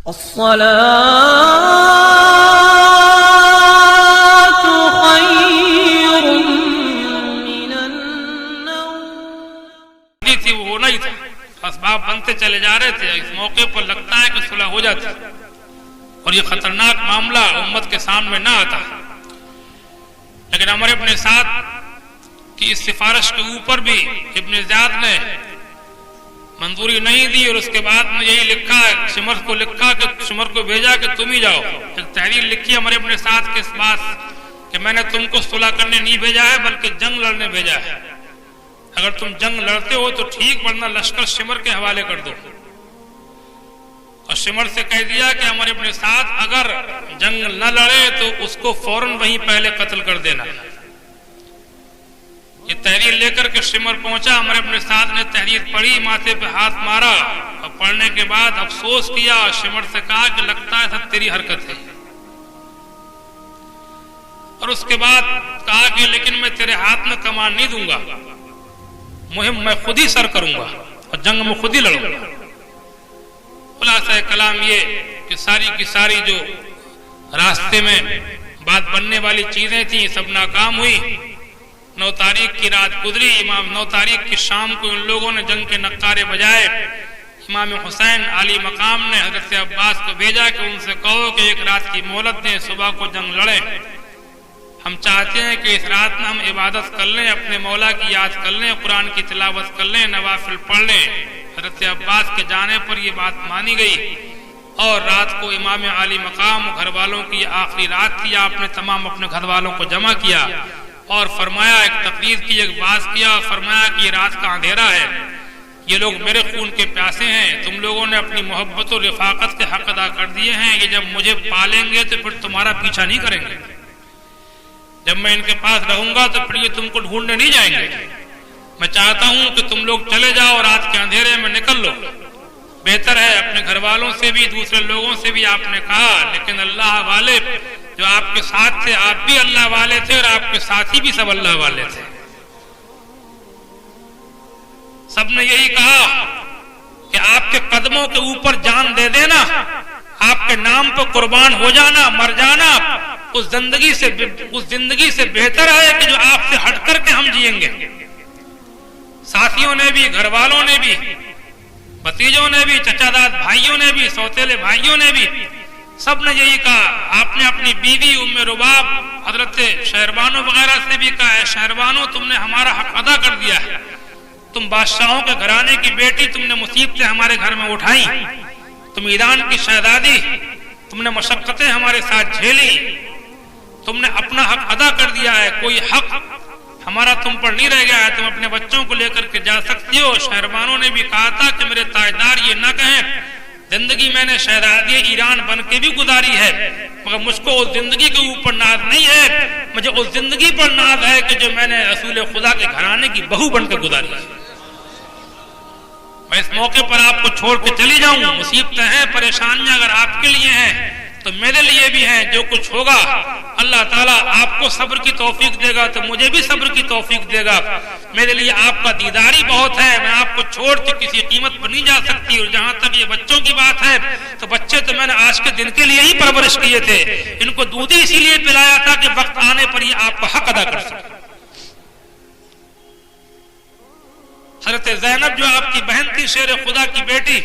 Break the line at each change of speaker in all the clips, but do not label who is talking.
الصلاة خير من النوم
تھی وہ نہیں تھا، اسباب بنتے چلے جا رہے تھے، اس موقع پر لگتا ہے کہ صلح ہو جاتی اور یہ خطرناک معاملہ امت کے سامنے نہ آتا، لیکن عمر ابن سعد کی اس سفارش کے اوپر بھی ابن زیاد نے منظوری نہیں دی، اور اس کے بعد میں یہی لکھا ہے، شمر کو لکھا کہ شمر کو بھیجا کہ تم ہی جاؤ، ایک تحریر لکھی عمر ابن سعد کے اس بات کہ میں نے تم کو صلح کرنے نہیں بھیجا ہے بلکہ جنگ لڑنے بھیجا ہے، اگر تم جنگ لڑتے ہو تو ٹھیک، ورنہ لشکر شمر کے حوالے کر دو، اور شمر سے کہہ دیا کہ عمر ابن سعد اگر جنگ نہ لڑے تو اس کو فوراً وہیں پہلے قتل کر دینا۔ یہ تحریر لے کر کے شمر پہنچا، عمر ابن سعد نے تحریر پڑھی، ماتھے پہ ہاتھ مارا اور پڑھنے کے بعد افسوس کیا، اور شمر سے کہا کہ لگتا ہے سب تیری حرکت ہے، اور اس کے بعد کہا کہ لیکن میں تیرے ہاتھ میں کمان نہیں دوں گا، مہم میں خود ہی سر کروں گا اور جنگ میں خود ہی لڑوں گا۔ خلاصہ کلام یہ کہ ساری کی ساری جو راستے میں بات بننے والی چیزیں تھیں سب ناکام ہوئی۔ 9 تاریخ کی رات گزری، 9 تاریخ کی شام کو ان لوگوں نے جنگ کے نقارے بجائے، امام حسین علی مقام نے حضرت عباس کو بھیجا کہ ان سے کہو کہ ایک رات کی مہلت دیں، صبح کو جنگ لڑیں، ہم چاہتے ہیں کہ اس رات میں ہم عبادت کر لیں، اپنے مولا کی یاد کر لیں، قرآن کی تلاوت کر لیں، نوافل پڑھ لیں۔ حضرت عباس کے جانے پر یہ بات مانی گئی، اور رات کو امام علی مقام گھر والوں کی آخری رات تھی، آپ نے تمام اپنے گھر والوں کو جمع کیا اور فرمایا، ایک تقریر کی، ایک باز کیا، اور فرمایا کہ یہ رات کا اندھیرا ہے، یہ لوگ میرے خون کے پیاسے ہیں، تم لوگوں نے اپنی محبت و رفاقت کے حق ادا کر دیے ہیں، یہ جب مجھے پالیں گے تو پھر تمہارا پیچھا نہیں کریں گے، جب میں ان کے پاس رہوں گا تو پھر یہ تم کو ڈھونڈنے نہیں جائیں گے، میں چاہتا ہوں کہ تم لوگ چلے جاؤ، رات کے اندھیرے میں نکل لو، بہتر ہے اپنے گھر والوں سے بھی دوسرے لوگوں سے بھی آپ نے کہا، لیکن اللہ والے جو آپ کے ساتھ تھے، آپ بھی اللہ والے تھے اور آپ کے ساتھی بھی سب اللہ والے تھے، سب نے یہی کہا کہ آپ کے قدموں کے اوپر جان دے دینا، آپ کے نام پر قربان ہو جانا، مر جانا، اس زندگی سے بہتر ہے کہ جو آپ سے ہٹ کر کے ہم جئیں گے۔ ساتھیوں نے بھی، گھر والوں نے بھی، بھتیجوں نے بھی، چچا داد بھائیوں نے بھی، سوتیلے بھائیوں نے بھی، سب نے یہی کہا۔ آپ نے اپنی بیوی ام رباب حضرت شہربانو وغیرہ سے بھی کہا، اے شہربانو تم نے ہمارا حق ادا کر دیا ہے، تم بادشاہوں کے گھرانے کی بیٹی، تم نے مصیبتیں ہمارے گھر میں اٹھائیں، تم ایران کی شہزادی، تم نے مشقتیں ہمارے ساتھ جھیلی، تم نے اپنا حق ادا کر دیا ہے، کوئی حق ہمارا تم پر نہیں رہ گیا ہے، تم اپنے بچوں کو لے کر کے جا سکتی ہو۔ شہربانوں نے بھی کہا تھا کہ میرے تاجدار یہ نہ کہیں، زندگی میں نے شہزادی ایران بن کے بھی گزاری ہے، مگر مجھ کو اس زندگی کے اوپر ناز نہیں ہے، مجھے اس زندگی پر ناز ہے کہ جو میں نے رسول خدا کے گھرانے کی بہو بن کے گزاری ہے۔ میں اس موقع پر آپ کو چھوڑ کے چلی جاؤں، مصیبتیں ہیں، پریشانیاں اگر آپ کے لیے ہیں تو میرے لیے بھی ہیں، جو کچھ ہوگا اللہ تعالیٰ آپ کو صبر کی توفیق دے گا تو مجھے بھی صبر کی توفیق دے گا۔ میرے لیے آپ کا دیداری بہت ہے، میں آپ کو چھوڑ کے کسی قیمت پر نہیں جا سکتی، اور جہاں تک یہ بچوں کی بات ہے تو بچے تو میں نے آج کے دن کے لیے ہی پرورش کیے تھے، ان کو دودھ ہی اسی لیے پلایا تھا کہ وقت آنے پر یہ آپ کا حق ادا کر سکے۔ حضرت زینب جو آپ کی بہن تھی، شیر خدا کی بیٹی،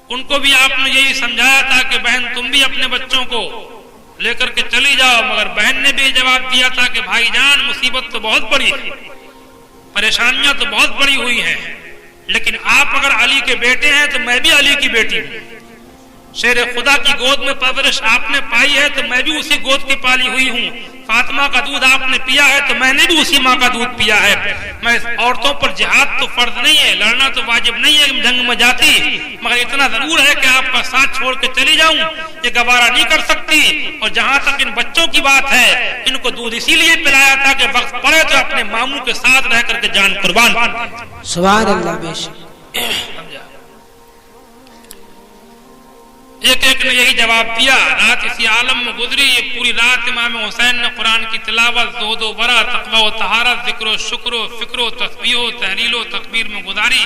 ان کو بھی آپ نے یہی سمجھایا تھا کہ بہن تم بھی اپنے بچوں کو لے کر کے چلی جاؤ، مگر بہن نے بھی جواب دیا تھا کہ بھائی جان مصیبت تو بہت بڑی ہے، پریشانیاں تو بہت بڑی ہوئی ہیں، لیکن آپ اگر علی کے بیٹے ہیں تو میں بھی علی کی بیٹی ہوں، شیر خدا کی گود میں پرورش آپ نے پائی ہے تو میں بھی اسی گود کی پالی ہوئی ہوں، فاطمہ کا دودھ آپ نے پیا ہے تو میں نے بھی اسی ماں کا دودھ پیا ہے۔ میں عورتوں پر جہاد تو فرض نہیں ہے، لڑنا تو واجب نہیں ہے جنگ میں جاتی، مگر اتنا ضرور ہے کہ آپ کا ساتھ چھوڑ کے چلی جاؤں یہ گوارا نہیں کر سکتی۔ اور جہاں تک ان بچوں کی بات ہے، ان کو دودھ اسی لیے پلایا تھا کہ وقت پڑے تو اپنے ماموں کے ساتھ رہ کر کے جان قربان۔
سبحان اللہ، بے شک۔
ایک ایک نے یہی جواب دیا۔ رات اسی عالم میں گزری، یہ پوری رات امام حسین نے قرآن کی تلاوت، زہد و ورع، تقوی و طہارت، ذکر و شکر و فکر و تسبیح و تحلیل و تکبیر میں گزاری۔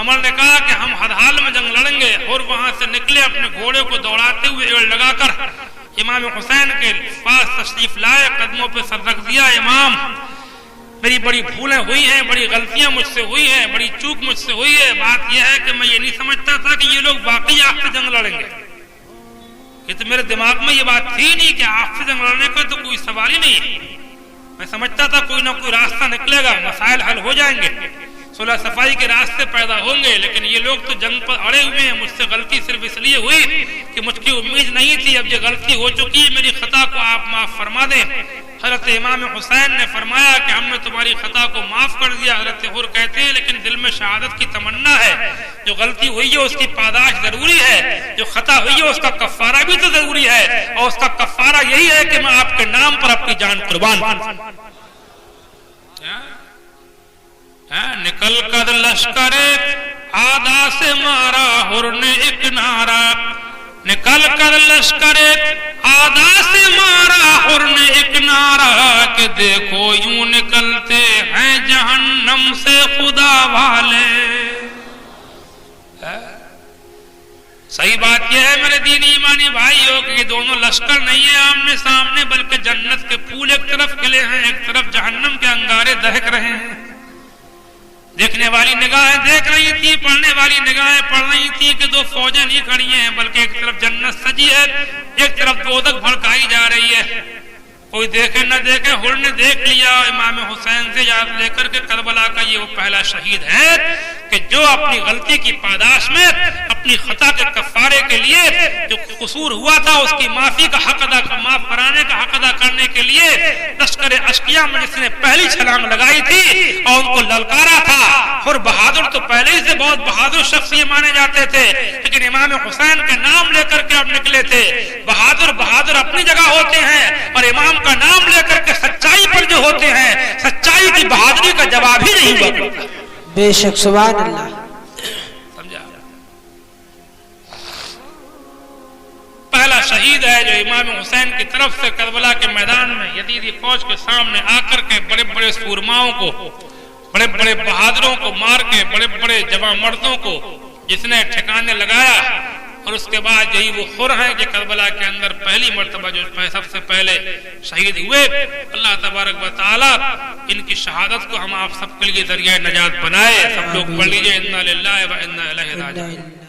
عمر نے کہا کہ ہم ہر حال میں جنگ لڑیں گے، اور وہاں سے نکلے اپنے گھوڑے کو دوڑاتے ہوئے ایڑ لگا کر امام حسین کے پاس تشریف لائے، قدموں پہ سر رکھ دیا، امام میری بڑی بھولیں ہوئی ہیں، بڑی غلطیاں مجھ سے ہوئی ہیں، بڑی چوک مجھ سے ہوئی ہے، بات یہ ہے کہ میں یہ نہیں سمجھتا تھا کہ یہ لوگ واقعی آپ سے جنگ لڑیں گے، یہ تو میرے دماغ میں یہ بات تھی نہیں کہ آپ سے جنگ لڑنے کا تو کوئی سوال ہی نہیں ہے، میں سمجھتا تھا کوئی نہ کوئی راستہ نکلے گا، مسائل حل ہو جائیں گے، صلح صفائی کے راستے پیدا ہوں گے، لیکن یہ لوگ تو جنگ پر اڑے ہوئے ہیں، مجھ سے غلطی صرف اس لیے ہوئی کہ مجھ کی امید نہیں تھی، اب یہ غلطی ہو چکی ہے، میری خطا کو آپ معاف فرما دیں۔ حضرت امام حسین نے فرمایا کہ ہم نے تمہاری خطا کو معاف کر دیا۔ حضرت حر کہتے ہیں لیکن دل میں شہادت کی تمنا ہے، جو غلطی ہوئی ہے اس کی پاداش ضروری ہے، جو خطا ہوئی ہے اس کا کفارہ بھی تو ضروری ہے، اور اس کا کفارہ یہی ہے کہ میں آپ کے نام پر اپنی جان قربان۔ نکل کر لشکر آدھا سے مارا حر نے ایک نعرہ، نکل کر لشکر آدھا سے مارا حر نے ایک نعرہ، کہ دیکھو یوں نکلتے ہیں جہنم سے خدا والے۔ صحیح بات یہ ہے میرے دینی ایمانی بھائیوں کہ یہ دونوں لشکر نہیں ہیں آمنے سامنے، بلکہ جنت کے پھول ایک طرف کھلے ہیں، ایک طرف جہنم کے انگارے دہک رہے ہیں۔ دیکھنے والی نگاہیں دیکھ رہی تھی، پڑھنے والی نگاہیں پڑھ رہی تھی کہ دو فوجیں نہیں کھڑی ہیں، بلکہ ایک طرف جنت سجی ہے، ایک طرف دوزخ بھڑکائی جا رہی ہے۔ کوئی دیکھے نہ دیکھے حر نے دیکھ لیا، امام حسین سے یاد لے کر کے کربلا کا یہ وہ پہلا شہید ہے کہ جو اپنی غلطی کی پاداش میں اپنی خطا کے کفارے کے لیے جو قصور ہوا تھا اس کی معافی کا حق ادا، معاف کرانے کا حق ادا کرنے کے لیے لشکر اشقیاء میں جس نے پہلی چھلانگ لگائی تھی اور ان کو للکارا تھا۔ حر بہادر تو پہلے ہی سے بہت بہادر شخص یہ مانے جاتے تھے، لیکن امام حسین کا نام لے کر کے اب نکلے تھے۔ بہادر بہادر اپنی جگہ ہوتے ہیں، اور امام کا نام لے کر کے سچائی پر جو ہوتے ہیں، سچائی کی بہادری کا جواب ہی نہیں ہوا کرتا۔
بے شک سبحان اللہ۔
سمجھا؟ پہلا شہید ہے جو امام حسین کی طرف سے کربلا کے میدان میں یزیدی فوج کے سامنے آ کر کے بڑے بڑے سورماؤں کو، بڑے بڑے بہادروں کو مار کے، بڑے بڑے جواں مردوں کو جس نے ٹھکانے لگایا، اور اس کے بعد یہی وہ حر ہیں کہ کربلا کے اندر پہلی مرتبہ جو سب سے پہلے شہید ہوئے۔ اللہ تبارک و تعالیٰ ان کی شہادت کو ہم آپ سب کے لیے ذریعہ نجات بنائے۔ سب لوگ پڑھ لیجئے انا للہ و انا الیہ راجعون۔